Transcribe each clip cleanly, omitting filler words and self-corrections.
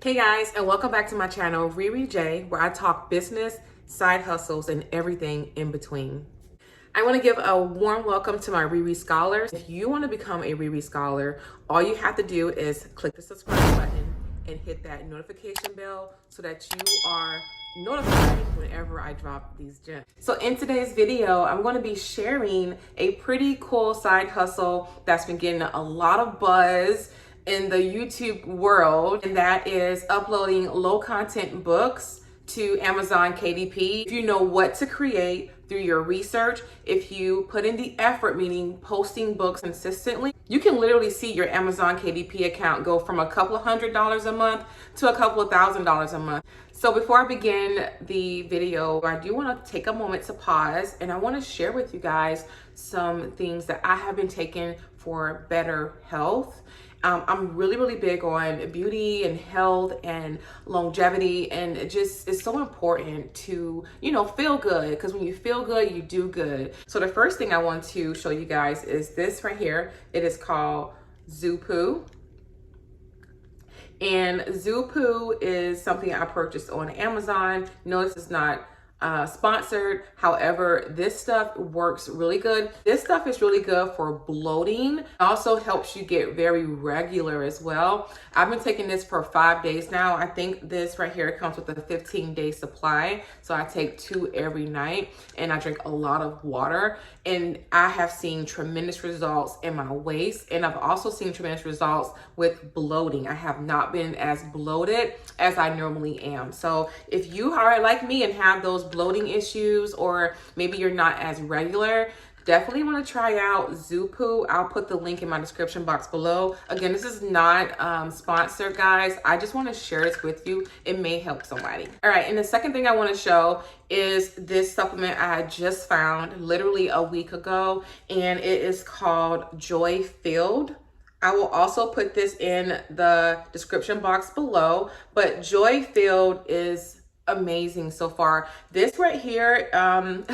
Hey guys, and welcome back to my channel, RiRi J, where I talk business, side hustles, and everything in between. I want to give a warm welcome to my RiRi scholars. If you want to become a RiRi scholar, all you have to do is click the subscribe button and hit that notification bell so that you are notified whenever I drop these gems. So in today's video, I'm going to be sharing a pretty cool side hustle that's been getting a lot of buzz in the YouTube world, and that is uploading low content books to Amazon KDP. If you know what to create through your research, if you put in the effort, meaning posting books consistently, you can literally see your Amazon KDP account go from a couple of $100s a month to a couple of $1,000s a month. So before I begin the video, I do want to take a moment to pause, and I want to share with you guys some things that I have been taking for better health. I'm really big on beauty and health and longevity, and it's so important to, feel good, because when you feel good, you do good. So the first thing I want to show you guys is this right here. It is called 𝗖𝗢𝗗𝗘. And 𝗖𝗢𝗗𝗘 is something I purchased on Amazon. Notice it's not sponsored. However, this stuff works really good. This stuff is really good for bloating. It also helps you get very regular as well. I've been taking this for 5 days now. I think this right here comes with a 15-day supply. So I take 2 every night, and I drink a lot of water, and I have seen tremendous results in my waist, and I've also seen tremendous results with bloating. I have not been as bloated as I normally am. So if you are like me and have those bloating issues, or maybe you're not as regular, definitely want to try out 𝗖𝗢𝗗𝗘. I'll put the link in my description box below. Again, this is not sponsored, guys. I just want to share this with you. It may help somebody. All right, and the second thing I want to show is this supplement I had just found literally a week ago, and it is called Joy Filled. I will also put this in the description box below, but Joy Filled is amazing so far. This right here,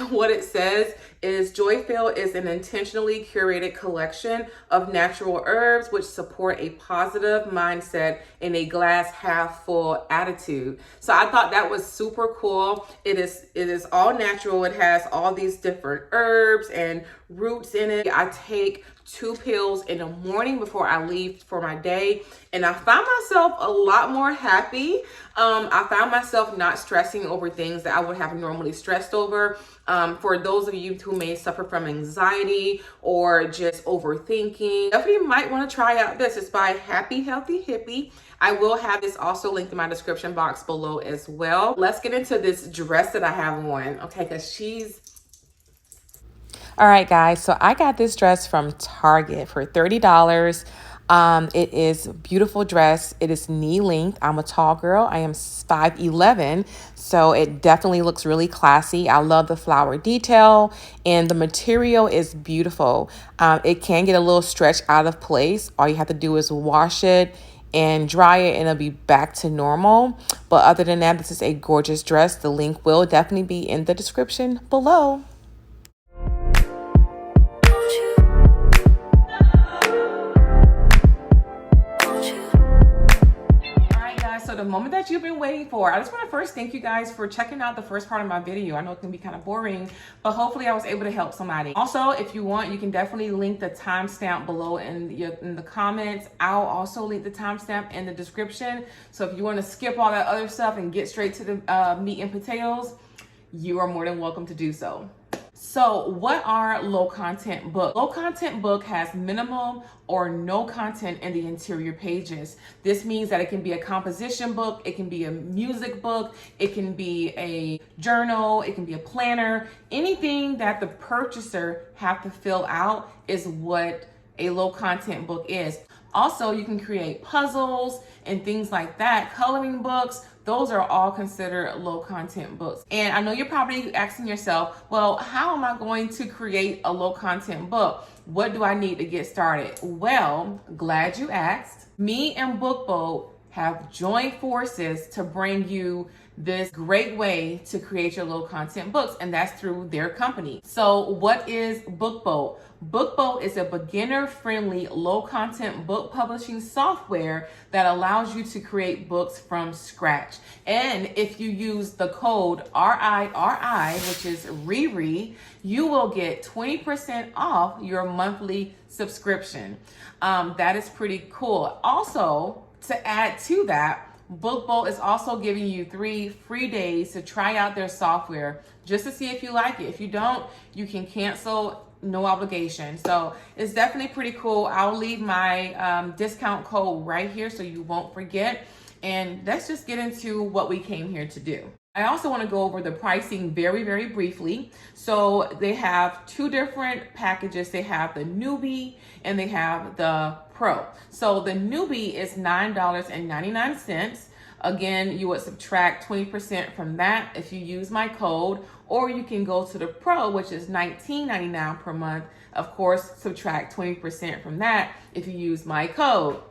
what it says is Joy Filled is an intentionally curated collection of natural herbs which support a positive mindset and a glass half full attitude. So I thought that was super cool. It is all natural. It has all these different herbs and roots in it. I take 2 pills in the morning before I leave for my day, and I found myself a lot more happy. I found myself not stressing over things that I would have normally stressed over. For those of you who may suffer from anxiety or just overthinking, definitely might want to try out this. It's by Happy Healthy Hippie. I will have this also linked in my description box below as well. Let's get into this dress that I have on, okay, because she's... All right, guys, so I got this dress from Target for $30. It is a beautiful dress. It is knee length. I'm a tall girl. I am 5'11", so it definitely looks really classy. I love the flower detail, and the material is beautiful. It can get a little stretched out of place. All you have to do is wash it and dry it, and it'll be back to normal. But other than that, this is a gorgeous dress. The link will definitely be in the description below. So the moment that you've been waiting for, I just want to first thank you guys for checking out the first part of my video. I know it can be kind of boring, but hopefully I was able to help somebody. Also, if you want, you can definitely link the timestamp below in the comments. I'll also link the timestamp in the description. So if you want to skip all that other stuff and get straight to the meat and potatoes, you are more than welcome to do so. So what are low content books? Low content book has minimal or no content in the interior pages. This means that it can be a composition book, it can be a music book, it can be a journal, it can be a planner. Anything that the purchaser have to fill out is what a low content book is. Also, you can create puzzles and things like that, coloring books. Those are all considered low content books. And I know you're probably asking yourself, well, how am I going to create a low content book? What do I need to get started? Well, glad you asked. Me and Bookbolt have joined forces to bring you this great way to create your low content books, and that's through their company. So what is Bookbolt? Bookbolt is a beginner-friendly, low-content book publishing software that allows you to create books from scratch. And if you use the code RiRi, which is RiRi, you will get 20% off your monthly subscription. That is pretty cool. Also, to add to that, Bookbolt is also giving you 3 free days to try out their software just to see if you like it. If you don't, you can cancel, no obligation. So it's definitely pretty cool. I'll leave my discount code right here so you won't forget. And let's just get into what we came here to do. I also want to go over the pricing very, very briefly. So they have 2 different packages. They have the newbie and they have the pro. So the newbie is $9.99. Again, you would subtract 20% from that if you use my code, or you can go to the pro, which is $19.99 per month. Of course, subtract 20% from that if you use my code.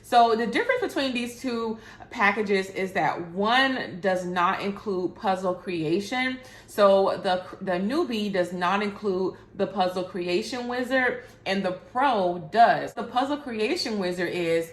So the difference between these 2 packages is that one does not include puzzle creation. So the newbie does not include the puzzle creation wizard, and the pro does. The puzzle creation wizard is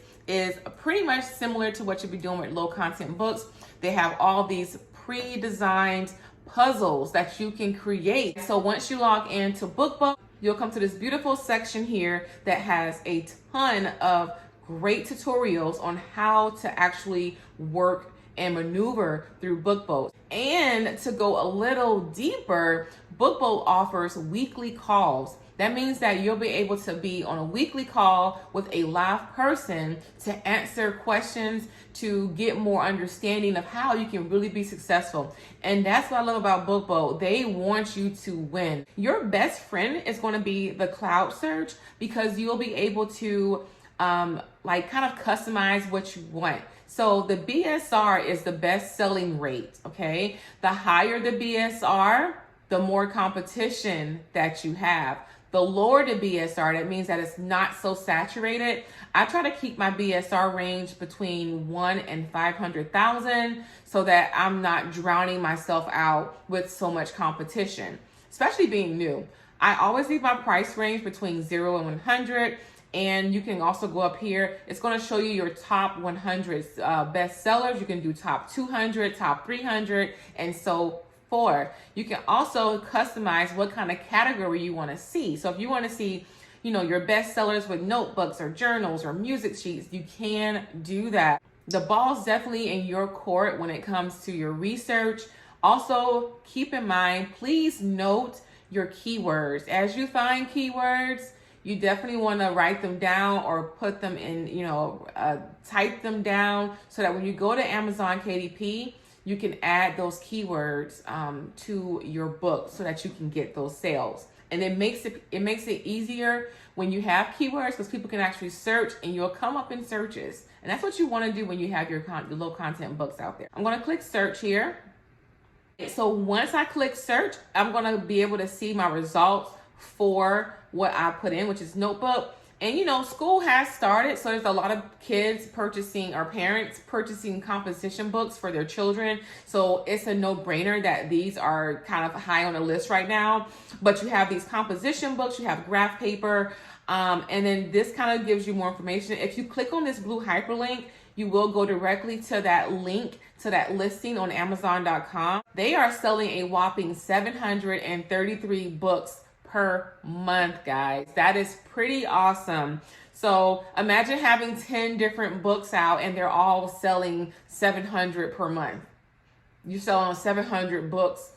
pretty much similar to what you'll be doing with low content books. They have all these pre-designed puzzles that you can create. So once you log into Bookbolt, you'll come to this beautiful section here that has a ton of great tutorials on how to actually work and maneuver through Bookbolt. And to go a little deeper, Bookbolt offers weekly calls. That means that you'll be able to be on a weekly call with a live person to answer questions, to get more understanding of how you can really be successful. And that's what I love about Bookbolt. They want you to win. Your best friend is going to be the cloud search, because you'll be able to like kind of customize what you want. So the BSR is the best selling rate, okay? The higher the BSR, the more competition that you have. The lower the BSR, that means that it's not so saturated. I try to keep my BSR range between 1 and 500,000 so that I'm not drowning myself out with so much competition, especially being new. I always leave my price range between 0 and 100. And you can also go up here. It's going to show you your top 100 best sellers. You can do top 200, top 300, and so forth. You can also customize what kind of category you want to see. So if you want to see, your best sellers with notebooks or journals or music sheets, you can do that. The ball's definitely in your court when it comes to your research. Also, keep in mind, please note your keywords. As you find keywords, you definitely want to write them down or put them in, type them down so that when you go to Amazon KDP, you can add those keywords to your book so that you can get those sales. And it makes it easier when you have keywords, because people can actually search and you'll come up in searches. And that's what you want to do when you have your low content books out there. I'm going to click search here. So once I click search, I'm going to be able to see my results for what I put in, which is notebook. And school has started, so there's a lot of kids purchasing, or parents purchasing composition books for their children. So it's a no-brainer that these are kind of high on the list right now. But you have these composition books, you have graph paper, and then this kind of gives you more information. If you click on this blue hyperlink, you will go directly to that link, to that listing on Amazon.com. They are selling a whopping 733 books per month, guys. That is pretty awesome. So imagine having 10 different books out and they're all selling 700 per month. You're selling 700 books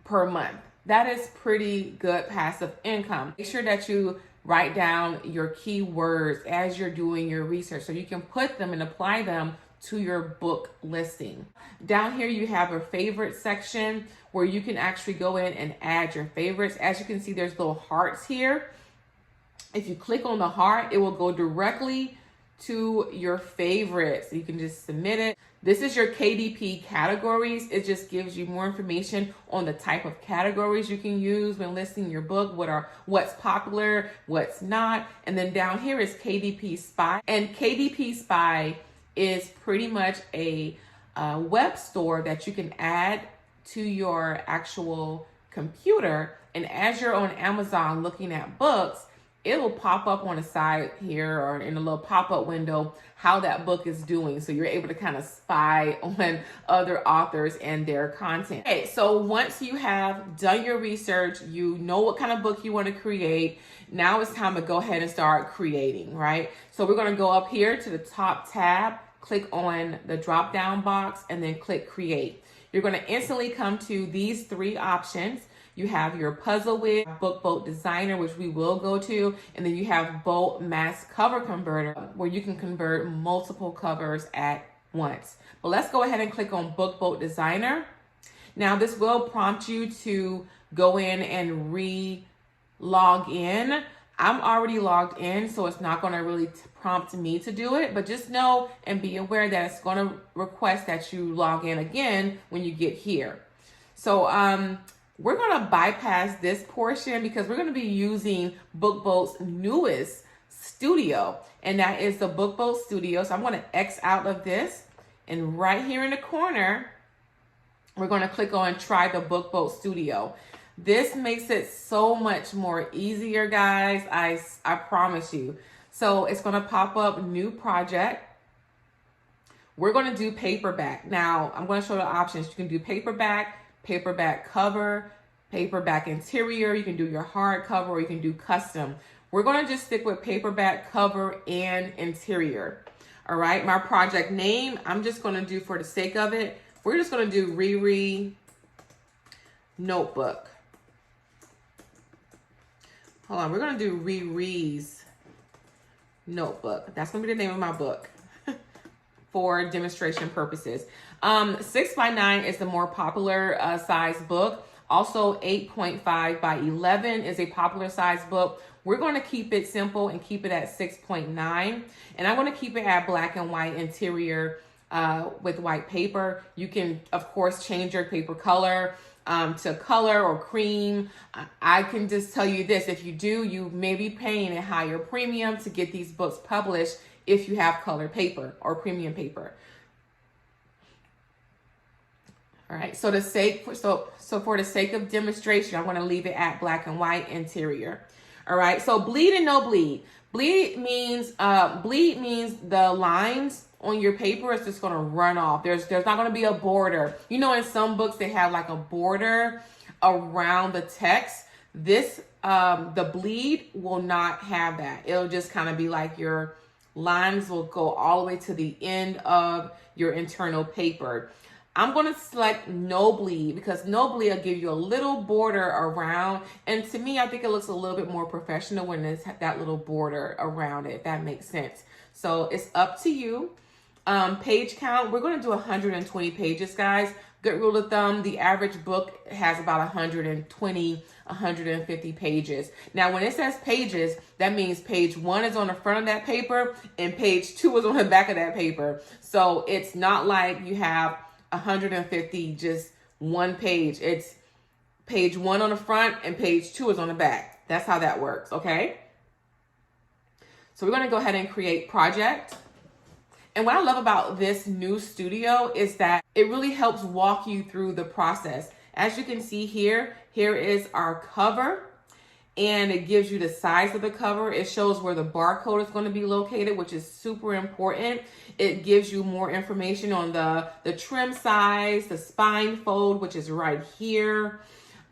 per month. That is pretty good passive income. Make sure that you write down your keywords as you're doing your research so you can put them and apply them to your book listing. Down here you have a favorite section where you can actually go in and add your favorites. As you can see, there's little hearts here. If you click on the heart, it will go directly to your favorites. You can just submit it. This is your KDP categories. It just gives you more information on the type of categories you can use when listing your book, what's popular, what's not. And then down here is KDP Spy. And KDP Spy is pretty much a web store that you can add to your actual computer. And as you're on Amazon looking at books, it will pop up on the side here or in a little pop-up window how that book is doing. So you're able to kind of spy on other authors and their content. Okay, so once you have done your research, you know what kind of book you want to create. Now it's time to go ahead and start creating, right? So we're going to go up here to the top tab, click on the drop down box, and then click create. You're going to instantly come to these three options. You have your puzzle with Bookbolt Designer, which we will go to, and then you have Bolt Mass Cover Converter, where you can convert multiple covers at once. But let's go ahead and click on Bookbolt Designer. Now this will prompt you to go in and re-log in. I'm already logged in, so it's not going to really prompt me to do it, but just know and be aware that it's going to request that you log in again when you get here. So we're going to bypass this portion because we're going to be using Bookbolt's newest studio, and that is the Bookbolt Studio. So I'm going to X out of this, and right here in the corner, we're going to click on Try the Bookbolt Studio. This makes it so much more easier, guys. I promise you. So it's going to pop up new project. We're going to do paperback. Now I'm going to show the options. You can do paperback, paperback cover, paperback interior. You can do your hardcover, or you can do custom. We're going to just stick with paperback cover and interior. All right. My project name, I'm just going to do, for the sake of it, we're just going to do RiRi Notebook. Hold on. We're going to do RiRi's Notebook. That's going to be the name of my book for demonstration purposes. 6x9 is the more popular size book. Also 8.5 by 11 is a popular size book. We're going to keep it simple and keep it at 6.9. And I'm going to keep it at black and white interior with white paper. You can, of course, change your paper color to color or cream. I can just tell you this. If you do, you may be paying a higher premium to get these books published if you have color paper or premium paper. All right, so for the sake of demonstration, I'm going to leave it at black and white interior. All right, so bleed and no bleed. Bleed means the lines on your paper is just going to run off. There's not going to be a border. You know, in some books they have like a border around the text. This the bleed will not have that. It'll just kind of be like your lines will go all the way to the end of your internal paper. I'm going to select no bleed because no bleed will give you a little border around. And to me, I think it looks a little bit more professional when there's that little border around it, if that makes sense. So it's up to you. Page count, we're going to do 120 pages, guys. Good rule of thumb, the average book has about 120, 150 pages. Now, when it says pages, that means page 1 is on the front of that paper and page 2 is on the back of that paper. So it's not like you have 150 just one page. It's page 1 on the front and page 2 is on the back. That's how that works, okay? So we're going to go ahead and create project. And what I love about this new studio is that it really helps walk you through the process. As you can see here is our cover, and it gives you the size of the cover. It shows where the barcode is going to be located, which is super important. It gives you more information on the trim size, the spine fold, which is right here.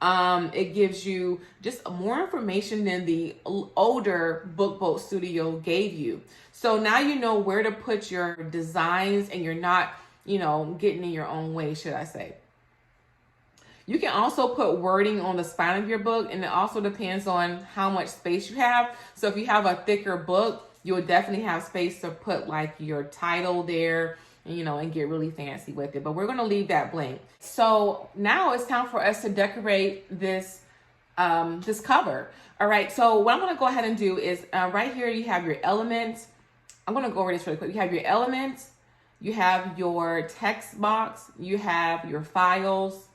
It gives you just more information than the older Bookbolt Studio gave you. So now you know where to put your designs and you're not, getting in your own way, should I say. You can also put wording on the spine of your book, and it also depends on how much space you have. So if you have a thicker book, you'll definitely have space to put like your title there, and get really fancy with it. But we're going to leave that blank. So now it's time for us to decorate this this cover. All right. So what I'm going to go ahead and do is right here you have your elements. I'm going to go over this really quick. You have your elements. You have your text box. You have your files,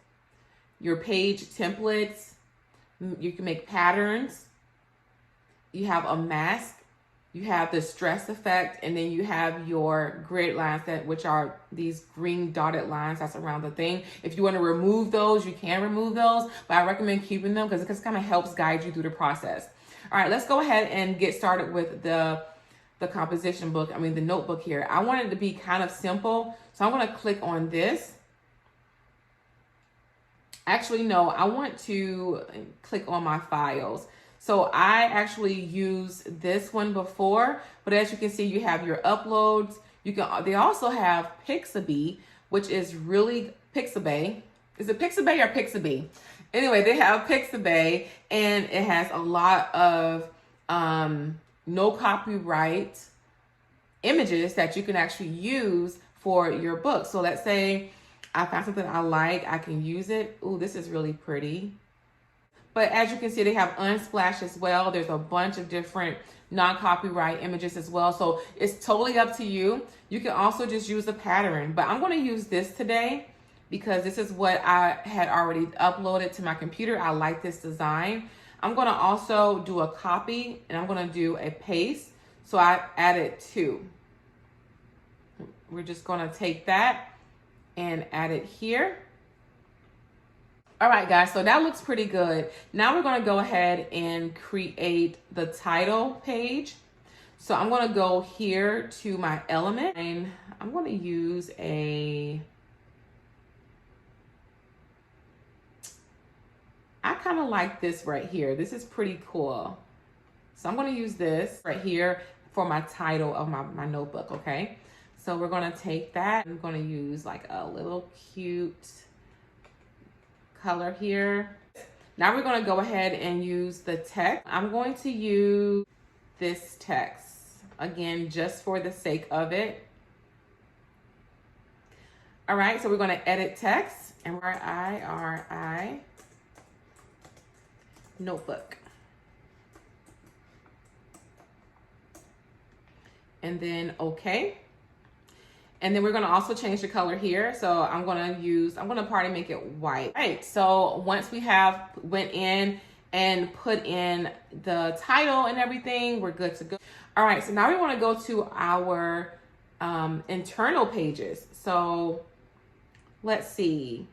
your page templates. You can make patterns. You have a mask. You have the stress effect, and then you have your grid lines, which are these green dotted lines that's around the thing. If you want to remove those, you can remove those, but I recommend keeping them because it just kind of helps guide you through the process. All right, let's go ahead and get started with the composition book. I mean, the notebook here. I want it to be kind of simple, so I'm going to click on this. Actually, no, I want to click on my files. So I actually used this one before, but as you can see, you have your uploads. They also have Pixabay, which is really Pixabay. Is it Pixabay or Pixabay? Anyway, they have Pixabay, and it has a lot of no copyright images that you can actually use for your book. So let's say I found something I like, I can use it. Ooh, this is really pretty. But as you can see, they have Unsplash as well. There's a bunch of different non-copyright images as well. So it's totally up to you. You can also just use a pattern, but I'm going to use this today because this is what I had already uploaded to my computer. I like this design. I'm going to also do a copy, and I'm going to do a paste. So I added 2. We're just going to take that and add it here. All right, guys, so that looks pretty good. Now we're going to go ahead and create the title page. So I'm going to go here to my element, and I'm going to use I kind of like this right here. This is pretty cool. So I'm going to use this right here for my title of my notebook, okay? So we're going to take that. I'm going to use like a little cute color here. Now we're going to go ahead and use the text. I'm going to use this text again, just for the sake of it. All right, so we're going to edit text, and RiRi notebook. And then okay. And then we're going to also change the color here. So I'm going to probably make it white. All right. So once we have went in and put in the title and everything, we're good to go. All right. So now we want to go to our internal pages. So let's see.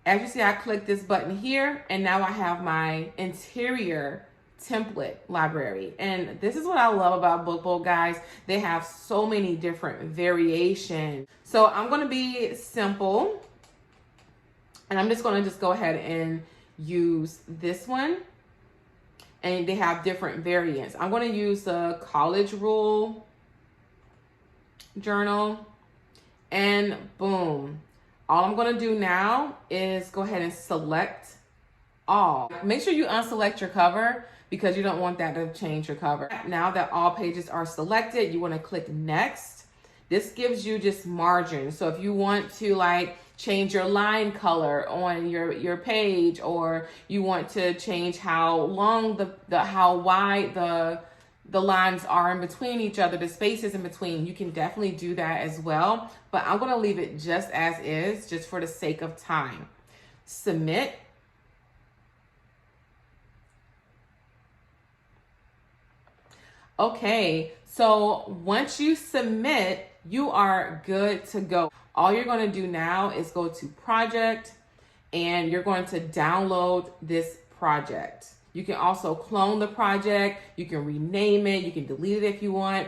As you see, I click this button here, and now I have my interior template library. And this is what I love about Bookbolt, guys. They have so many different variations. So I'm going to be simple, and I'm just going to go ahead and use this one. And they have different variants. I'm going to use the college rule journal, and boom. All I'm going to do now is go ahead and select all. Make sure you unselect your cover because you don't want that to change your cover. Now that all pages are selected, you want to click next. This gives you just margin. So if you want to like change your line color on your page, or you want to change how long how wide the lines are in between each other, the spaces in between, you can definitely do that as well. But I'm going to leave it just as is, just for the sake of time. Submit. Okay, so once you submit, you are good to go. All you're going to do now is go to project, and you're going to download this project. You can also clone the project. You can rename it. You can delete it if you want.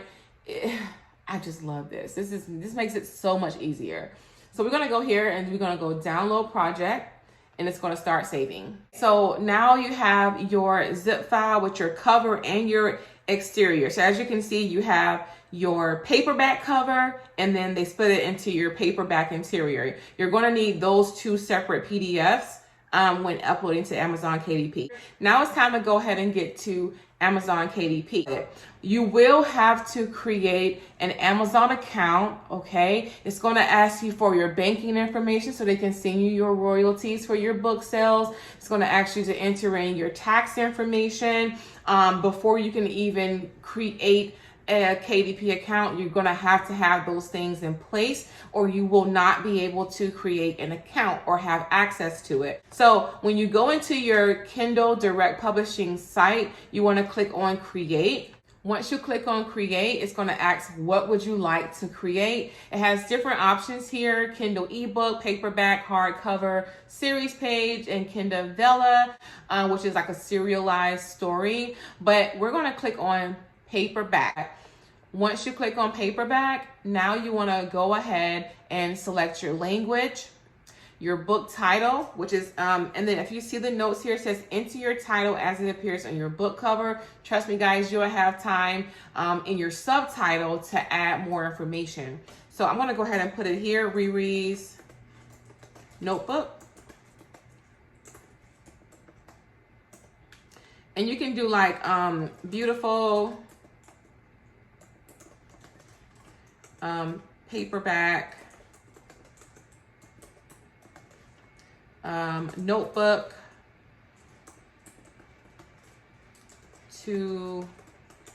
I just love this. This makes it so much easier. So we're going to go here, and we're going to go download project, and it's going to start saving. So now you have your zip file with your cover and your exterior. So as you can see, you have your paperback cover, and then they split it into your paperback interior. You're going to need those 2 separate PDFs when uploading to Amazon KDP. Now it's time to go ahead and get to Amazon KDP. You will have to create an Amazon account, okay? It's going to ask you for your banking information so they can send you your royalties for your book sales. It's going to ask you to enter in your tax information. Before you can even create a KDP account, you're going to have those things in place, or you will not be able to create an account or have access to it. So when you go into your Kindle Direct Publishing site, you want to click on Create. Once you click on create, it's going to ask, what would you like to create? It has different options here: Kindle ebook, paperback, hardcover, series page, and Kindle Vella, which is like a serialized story. But we're going to click on paperback. Once you click on paperback, now you want to go ahead and select your language, your book title, which is, and then if you see the notes here, it says enter your title as it appears on your book cover. Trust me, guys, you'll have time in your subtitle to add more information. So I'm gonna go ahead and put it here, RiRi's notebook. And you can do like beautiful paperback notebook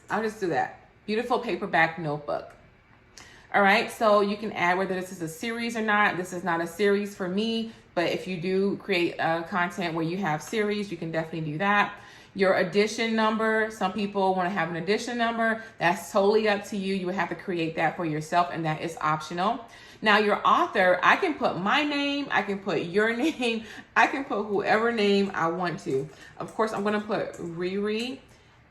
I'll just do that. Beautiful paperback notebook. All right, so you can add whether this is a series or not. This is not a series for me, but if you do create content where you have series, you can definitely do that. Your edition number, some people want to have an edition number. That's totally up to you. You would have to create that for yourself, and that is optional. Now, your author, I can put my name, I can put your name, I can put whoever name I want to. Of course, I'm going to put RiRi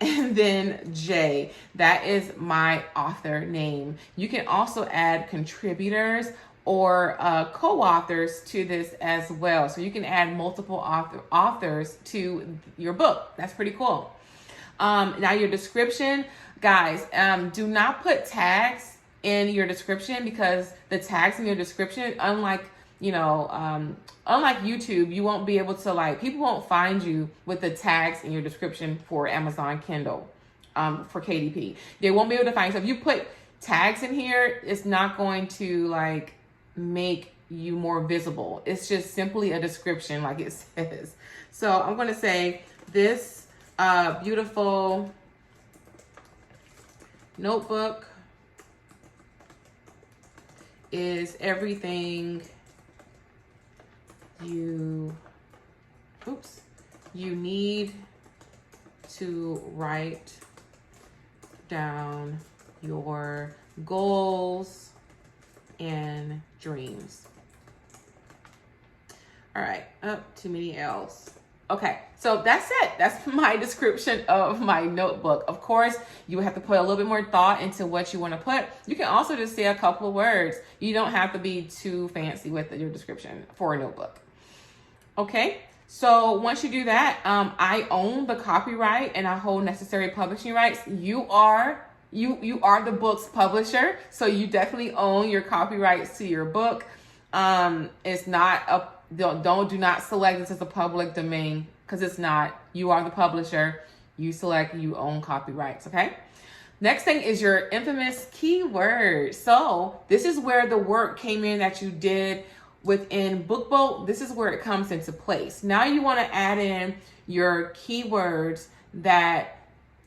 and then J. That is my author name. You can also add contributors or co-authors to this as well. So you can add multiple authors to your book. That's pretty cool. Now your description, guys, do not put tags in your description, because the tags in your description, unlike YouTube, you won't be able to, people won't find you with the tags in your description for Amazon Kindle, for KDP. They won't be able to find you. So if you put tags in here, it's not going to make you more visible. It's just simply a description, like it says. So I'm going to say this beautiful notebook is everything you need to write down your goals and dreams. All right, too many L's. Okay, so that's it. That's my description of my notebook. Of course, you have to put a little bit more thought into what you want to put. You can also just say a couple of words. You don't have to be too fancy with your description for a notebook. Okay, so once you do that, I own the copyright and I hold necessary publishing rights. You are the book's publisher, so you definitely own your copyrights to your book. It's not a do not select this as a public domain, because it's not. You are the publisher. You select, you own copyrights. Okay. Next thing is your infamous keywords. So this is where the work came in that you did within Bookbolt. This is where it comes into place. Now you want to add in your keywords that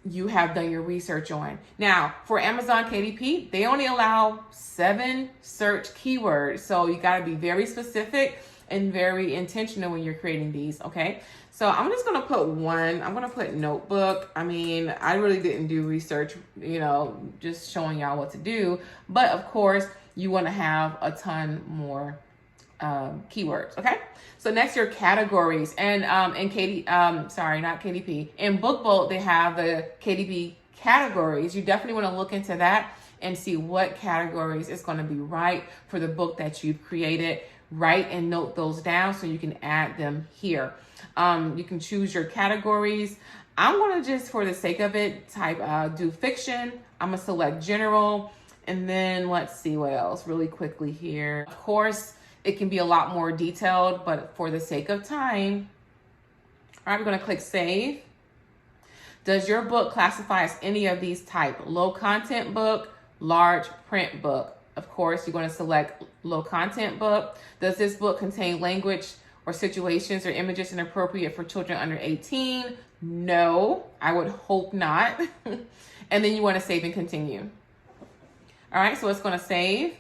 you have done your research on. Now, for Amazon KDP, they only allow 7 search keywords. So you got to be very specific and very intentional when you're creating these, okay? So I'm just going to put 1. I'm going to put notebook. I mean, I really didn't do research, just showing y'all what to do. But of course, you want to have a ton more keywords, okay? So next, your categories. And not KDP. In Bookbolt, they have the KDP categories. You definitely want to look into that and see what categories is going to be right for the book that you've created. Write and note those down so you can add them here. You can choose your categories. I'm going to just, for the sake of it, type do fiction. I'm going to select general. And then let's see what else really quickly here. Of course, it can be a lot more detailed, but for the sake of time, I'm going to click save. Does your book classify as any of these type? Low content book, large print book. Of course, you're going to select low content book. Does this book contain language or situations or images inappropriate for children under 18? No, I would hope not. And then you want to save and continue. All right, so it's going to save.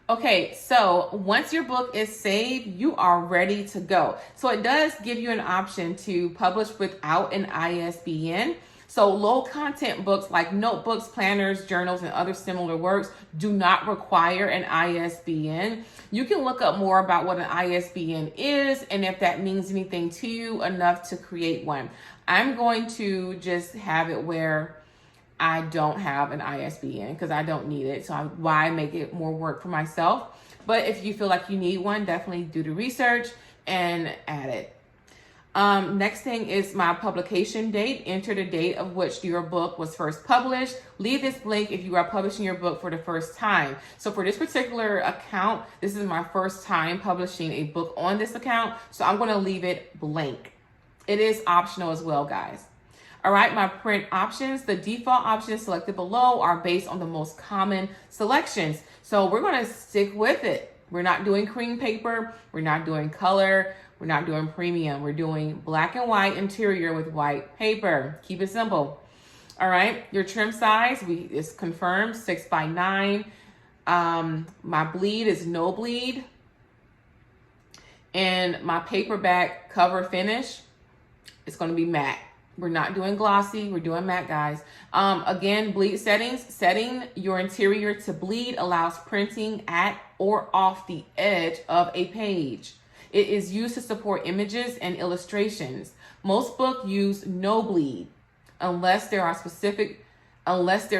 Okay, so once your book is saved, you are ready to go. So it does give you an option to publish without an ISBN. So low content books like notebooks, planners, journals, and other similar works do not require an ISBN. You can look up more about what an ISBN is and if that means anything to you enough to create one. I'm going to just have it where I don't have an ISBN because I don't need it. So why make it more work for myself? But if you feel like you need one, definitely do the research and add it. Next thing is my publication date. Enter the date of which your book was first published. Leave this blank if you are publishing your book for the first time. So for this particular account, this is my first time publishing a book on this account. So I'm going to leave it blank. It is optional as well, guys. All right, my print options, the default options selected below are based on the most common selections. So we're going to stick with it. We're not doing cream paper. We're not doing color. We're not doing premium. We're doing black and white interior with white paper. Keep it simple. All right, your trim size is confirmed 6x9. My bleed is no bleed. And my paperback cover finish is going to be matte. We're not doing glossy, we're doing matte, guys. Again, bleed settings. Setting your interior to bleed allows printing at or off the edge of a page. It is used to support images and illustrations. Most books use no bleed unless there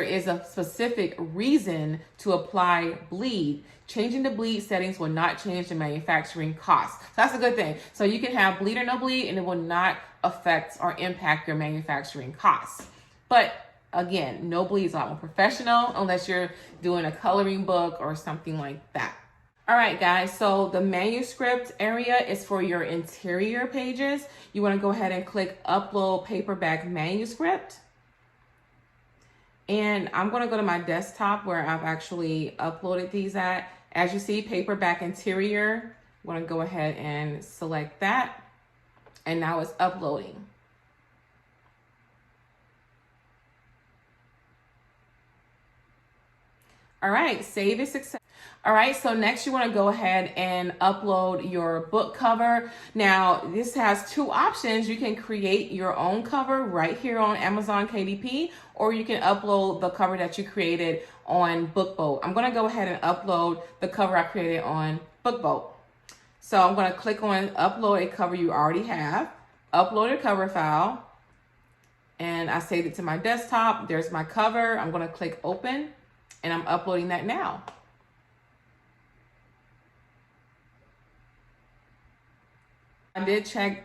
is a specific reason to apply bleed. Changing the bleed settings will not change the manufacturing cost. So that's a good thing. So you can have bleed or no bleed and it will not affect or impact your manufacturing costs. But again, no bleed is a lot more professional unless you're doing a coloring book or something like that. All right, guys, so the manuscript area is for your interior pages. You want to go ahead and click Upload Paperback Manuscript. And I'm going to go to my desktop where I've actually uploaded these at. As you see, paperback interior. I'm going to go ahead and select that. And now it's uploading. All right, save is success. All right, so next you want to go ahead and upload your book cover. Now, this has two options. You can create your own cover right here on Amazon KDP, or you can upload the cover that you created on Bookbolt. I'm going to go ahead and upload the cover I created on Bookbolt. So I'm going to click on upload a cover you already have, upload a cover file, and I saved it to my desktop. There's my cover. I'm going to click open, and I'm uploading that now. I did check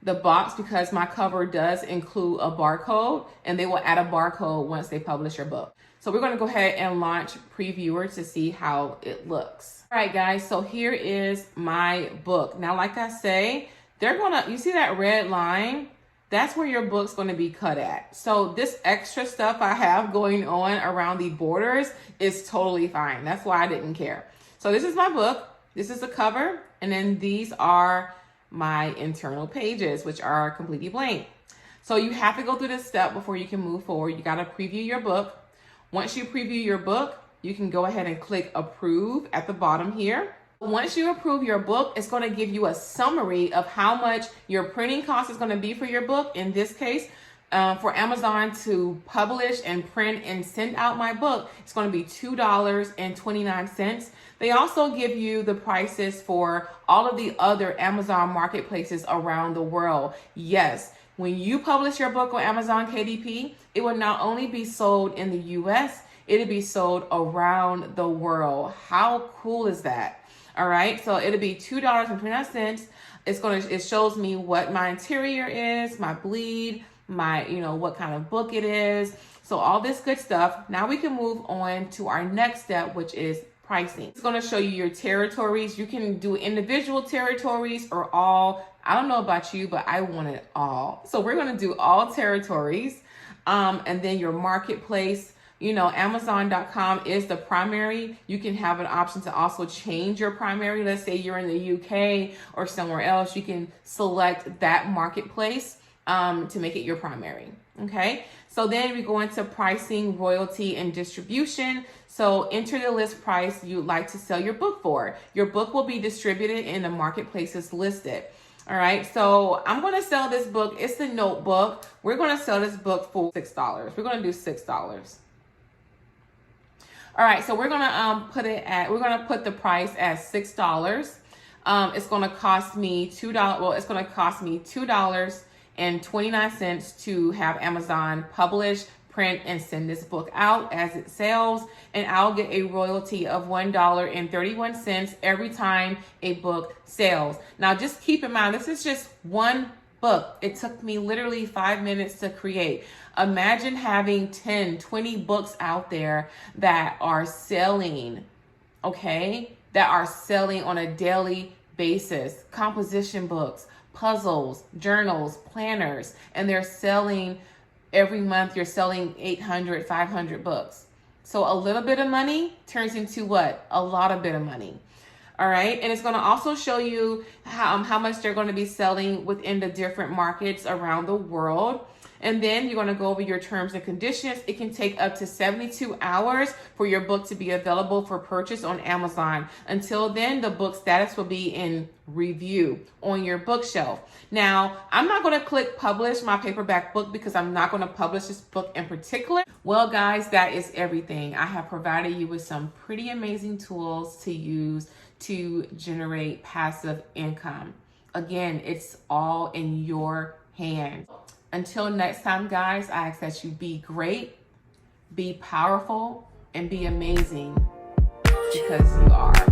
the box because my cover does include a barcode, and they will add a barcode once they publish your book. So we're going to go ahead and launch Previewer to see how it looks. All right, guys, so here is my book. Now, like I say, you see that red line? That's where your book's going to be cut at. So this extra stuff I have going on around the borders is totally fine. That's why I didn't care. So this is my book. This is the cover. And then these are my internal pages, which are completely blank. So you have to go through this step before you can move forward. You got to preview your book. Once you preview your book, you can go ahead and click approve at the bottom here. Once you approve your book, it's going to give you a summary of how much your printing cost is going to be for your book. In this case, for Amazon to publish and print and send out my book, it's going to be $2.29. They also give you the prices for all of the other Amazon marketplaces around the world. Yes, when you publish your book on Amazon KDP, it will not only be sold in the US, it'll be sold around the world. How cool is that? All right, so it'll be $2.29. It shows me what my interior is, my bleed, my, what kind of book it is. So all this good stuff. Now we can move on to our next step, which is pricing. It's going to show you your territories. You can do individual territories or all. I don't know about you, but I want it all. So we're going to do all territories. And then your marketplace. Amazon.com is the primary. You can have an option to also change your primary. Let's say you're in the UK or somewhere else. You can select that marketplace to make it your primary. Okay, so then we go into pricing, royalty, and distribution. So enter the list price you'd like to sell your book for. Your book will be distributed in the marketplaces listed. All right, so I'm going to sell this book. It's the Notebook. We're going to sell this book for $6. We're going to do $6. All right, so we're going to put the price at $6. It's going to cost me $2. Well, it's going to cost me $2.29 to have Amazon publish, print, and send this book out as it sells, and I'll get a royalty of $1.31 every time a book sells. Now, just keep in mind, this is just one book. It took me literally 5 minutes to create. Imagine having 10, 20 books out there that are selling, okay? That are selling on a daily basis. Composition books, puzzles, journals, planners, and they're selling every month. You're selling 800, 500 books. So a little bit of money turns into what? A lot of bit of money. All right. And it's going to also show you how much they're going to be selling within the different markets around the world. And then you're going to go over your terms and conditions. It can take up to 72 hours for your book to be available for purchase on Amazon. Until then, the book status will be in review on your bookshelf. Now, I'm not going to click publish my paperback book because I'm not going to publish this book in particular. Well, guys, that is everything. I have provided you with some pretty amazing tools to use to generate passive income. Again, it's all in your hands. Until next time, guys, I ask that you be great, be powerful, and be amazing because you are.